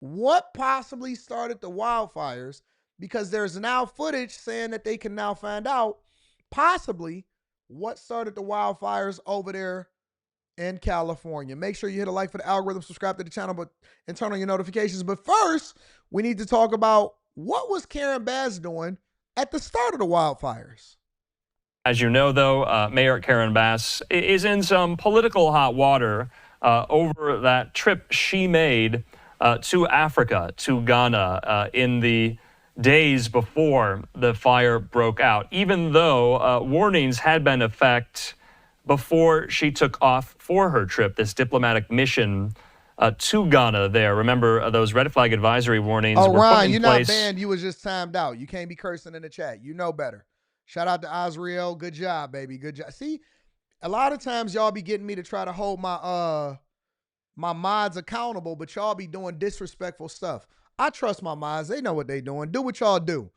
What possibly started the wildfires? Because there's now footage saying that they can now find out possibly what started the wildfires over there in California. Make sure you hit a like for the algorithm, subscribe to the channel, and turn on your notifications. But first, we need to talk about what was Karen Bass doing at the start of the wildfires. As you know, though, Mayor Karen Bass is in some political hot water over that trip she made to Africa, to Ghana, in the days before the fire broke out, even though warnings had been in effect before she took off for her trip, this diplomatic mission to Ghana there. Remember, those red flag advisory warnings Oh, were Ron, put in you're place. not banned. You was just timed out. You can't be cursing in the chat. You know better. Shout out to Azriel. Good job, baby. Good job. See, a lot of times y'all be getting me to try to hold my mods accountable, but y'all be doing disrespectful stuff. I trust my mods. They know what they doing. Do what y'all do.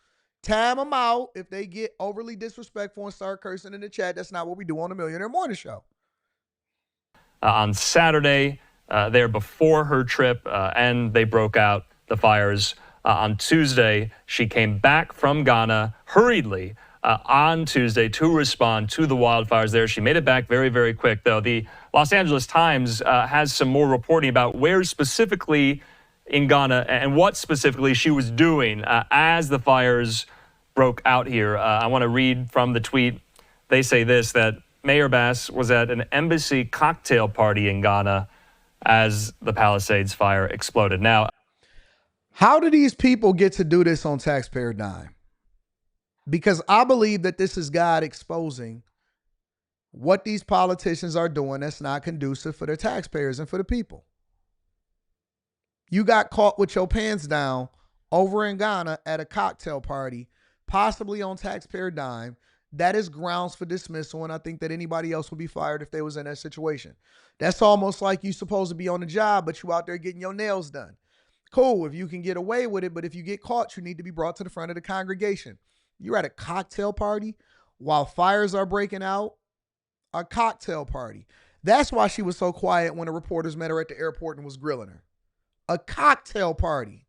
Time them out if they get overly disrespectful and start cursing in the chat. That's not what we do on the Millionaire Morning Show. On Saturday, there before her trip, and they broke out the fires. On Tuesday, she came back from Ghana hurriedly on Tuesday to respond to the wildfires there. She made it back very, very quick, though. The Los Angeles Times has some more reporting about where specifically in Ghana and what specifically she was doing as the fires broke out here. I want to read from the tweet. They say this, that Mayor Bass was at an embassy cocktail party in Ghana as the Palisades fire exploded. Now, how do these people get to do this on taxpayer dime? Because I believe that this is God exposing what these politicians are doing that's not conducive for their taxpayers and for the people. You got caught with your pants down over in Ghana at a cocktail party, possibly on taxpayer dime. That is grounds for dismissal, and I think that anybody else would be fired if they was in that situation. That's almost like you supposed to be on the job, but you out there getting your nails done. Cool, if you can get away with it, but if you get caught, you need to be brought to the front of the congregation. You're at a cocktail party while fires are breaking out. A cocktail party. That's why she was so quiet when the reporters met her at the airport and was grilling her. A cocktail party.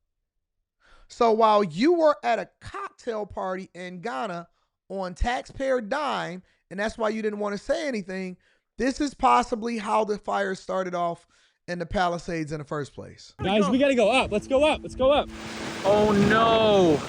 So while you were at a cocktail party in Ghana on taxpayer dime, and that's why you didn't want to say anything, this is possibly how the fire started off in the Palisades in the first place. Guys, we gotta go up. Let's go up. Let's go up. Oh no!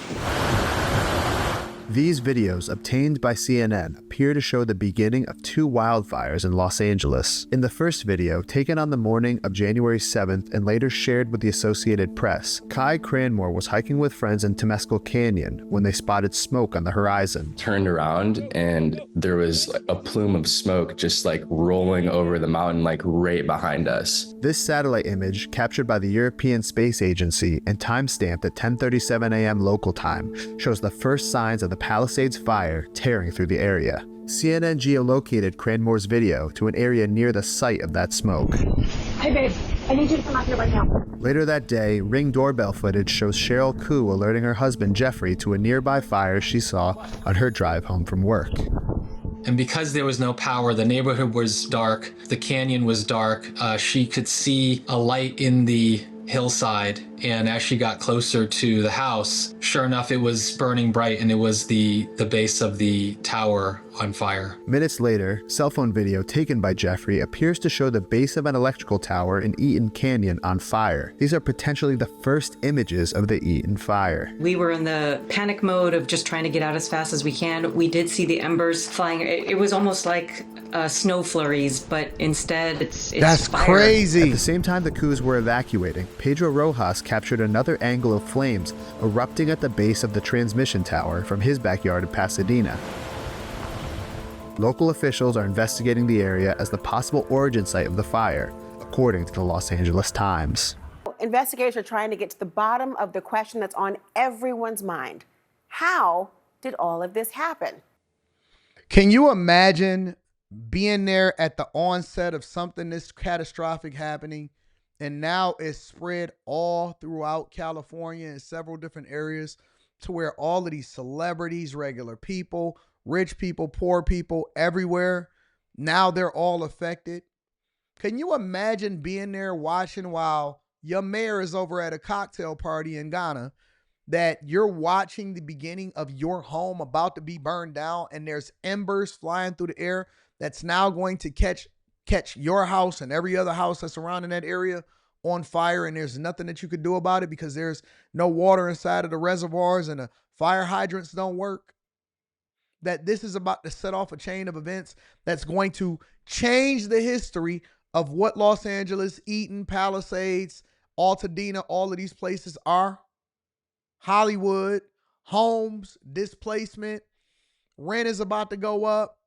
These videos, obtained by CNN, appear to show the beginning of two wildfires in Los Angeles. In the first video, taken on the morning of January 7th and later shared with the Associated Press, Kai Cranmore was hiking with friends in Temescal Canyon when they spotted smoke on the horizon. Turned around and there was a plume of smoke just like rolling over the mountain, like right behind us. This satellite image, captured by the European Space Agency and time-stamped at 10:37 a.m. local time, shows the first signs of the Palisades fire tearing through the area. CNN geolocated Cranmore's video to an area near the site of that smoke. Hey babe, I need you to come out here right now. Later that day, Ring doorbell footage shows Cheryl Koo alerting her husband Jeffrey to a nearby fire she saw on her drive home from work. And because there was no power, the neighborhood was dark, the canyon was dark. She could see a light in the hillside, and as she got closer to the house, sure enough, it was burning bright, and it was the base of the tower on fire. Minutes later, cell phone video taken by Jeffrey appears to show the base of an electrical tower in Eaton Canyon on fire. These are potentially the first images of the Eaton fire. We were in the panic mode of just trying to get out as fast as we can. We did see the embers flying. It was almost like snow flurries, but instead it's That's fire. crazy. At the same time the Coos were evacuating, Pedro Rojas captured another angle of flames erupting at the base of the transmission tower from his backyard in Pasadena. Local officials are investigating the area as the possible origin site of the fire, according to the Los Angeles Times. Investigators are trying to get to the bottom of the question that's on everyone's mind. How did all of this happen? Can you imagine being there at the onset of something this catastrophic happening, and now it's spread all throughout California in several different areas to where all of these celebrities, regular people, rich people, poor people, everywhere, now they're all affected? Can you imagine being there watching while your mayor is over at a cocktail party in Ghana, that you're watching the beginning of your home about to be burned down, and there's embers flying through the air that's now going to catch your house and every other house that's surrounding that area on fire, and there's nothing that you could do about it because there's no water inside of the reservoirs and the fire hydrants don't work. That this is about to set off a chain of events that's going to change the history of what Los Angeles, Eaton, Palisades, Altadena, all of these places are. Hollywood, homes, displacement, rent is about to go up.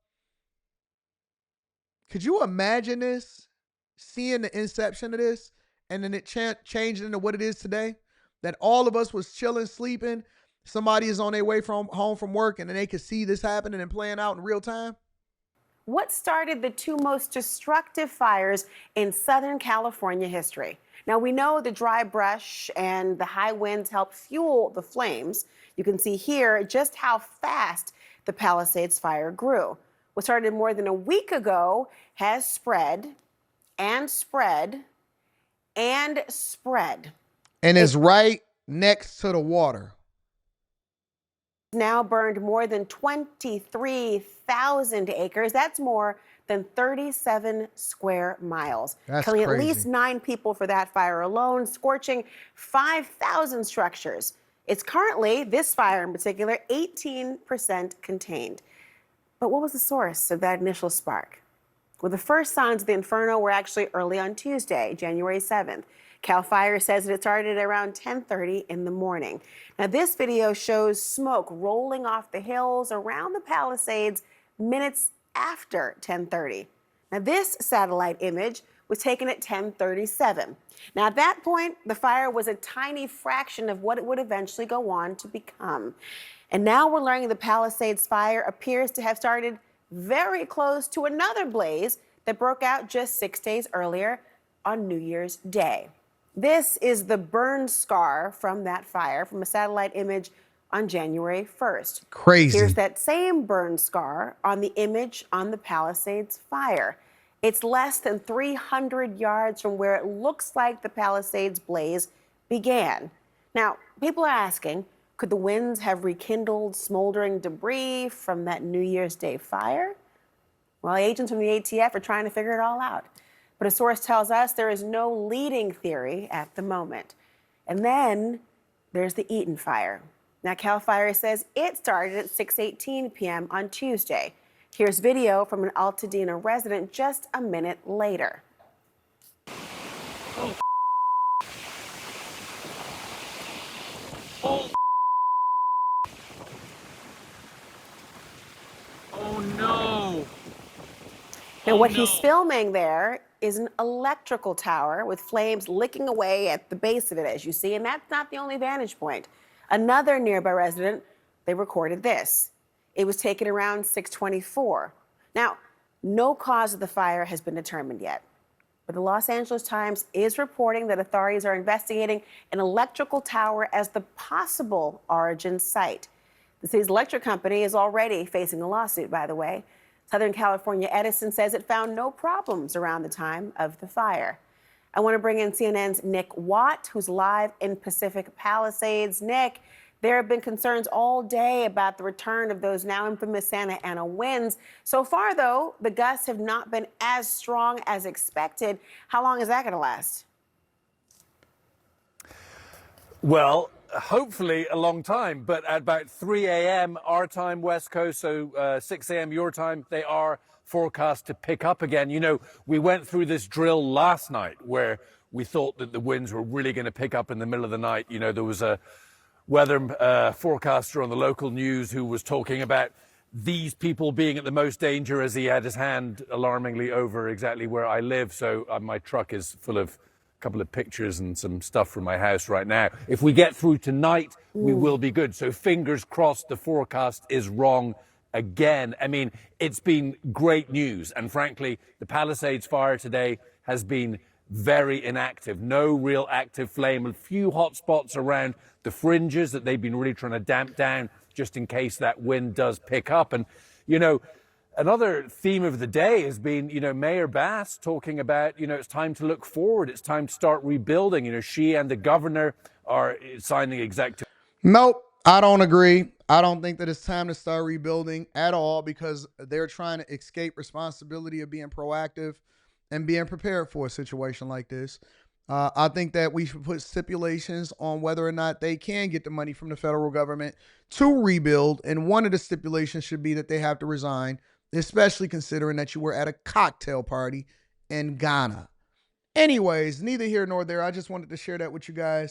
Could you imagine this? Seeing the inception of this and then it changed into what it is today? That all of us was chilling, sleeping. Somebody is on their way home from work and then they could see this happening and playing out in real time. What started the two most destructive fires in Southern California history? Now, we know the dry brush and the high winds helped fuel the flames. You can see here just how fast the Palisades fire grew. What started more than a week ago has spread and spread and spread. And is right next to the water. Now burned more than 23,000 acres. That's more than 37 square miles. That's killing crazy. At least 9 people for that fire alone, scorching 5,000 structures. It's currently, this fire in particular, 18% contained. But what was the source of that initial spark? Well, the first signs of the inferno were actually early on Tuesday, January 7th. CAL FIRE says that it started at around 10:30 in the morning. Now, this video shows smoke rolling off the hills around the Palisades minutes after 10:30. Now, this satellite image was taken at 10:37. Now, at that point, the fire was a tiny fraction of what it would eventually go on to become. And now we're learning the Palisades fire appears to have started very close to another blaze that broke out just 6 days earlier on New Year's Day. This is the burn scar from that fire from a satellite image on January 1st. Crazy. Here's that same burn scar on the image on the Palisades fire. It's less than 300 yards from where it looks like the Palisades blaze began. Now, people are asking, could the winds have rekindled smoldering debris from that New Year's Day fire? Well, agents from the ATF are trying to figure it all out. But a source tells us there is no leading theory at the moment. And then there's the Eaton fire. Now, CAL FIRE says it started at 6:18 p.m. on Tuesday. Here's video from an Altadena resident just a minute later. Oh, no. Now, what he's filming there is an electrical tower with flames licking away at the base of it, as you see, and that's not the only vantage point. Another nearby resident, they recorded this. It was taken around 6:24. Now, no cause of the fire has been determined yet, but the Los Angeles Times is reporting that authorities are investigating an electrical tower as the possible origin site. The city's electric company is already facing a lawsuit, by the way. Southern California Edison says it found no problems around the time of the fire. I want to bring in CNN's Nick Watt, who's live in Pacific Palisades. Nick, there have been concerns all day about the return of those now infamous Santa Ana winds. So far, though, the gusts have not been as strong as expected. How long is that going to last? Well, hopefully a long time, but at about 3 a.m. our time, West Coast, so 6 a.m. your time, they are forecast to pick up again. You know, we went through this drill last night where we thought that the winds were really going to pick up in the middle of the night. You know, there was a weather forecaster on the local news who was talking about these people being at the most danger as he had his hand alarmingly over exactly where I live. So my truck is full of a couple of pictures and some stuff from my house right now. If we get through tonight, we will be good. So fingers crossed the forecast is wrong again. I mean, it's been great news. And frankly, the Palisades fire today has been very inactive. No real active flame. A few hot spots around the fringes that they've been really trying to damp down just in case that wind does pick up. And, you know, Another theme of the day has been, Mayor Bass talking about, it's time to look forward. It's time to start rebuilding. She and the governor are signing executive. Nope, I don't agree. I don't think that it's time to start rebuilding at all because they're trying to escape responsibility of being proactive and being prepared for a situation like this. I think that we should put stipulations on whether or not they can get the money from the federal government to rebuild. And one of the stipulations should be that they have to resign, especially considering that you were at a cocktail party in Ghana. Anyways, neither here nor there. I just wanted to share that with you guys.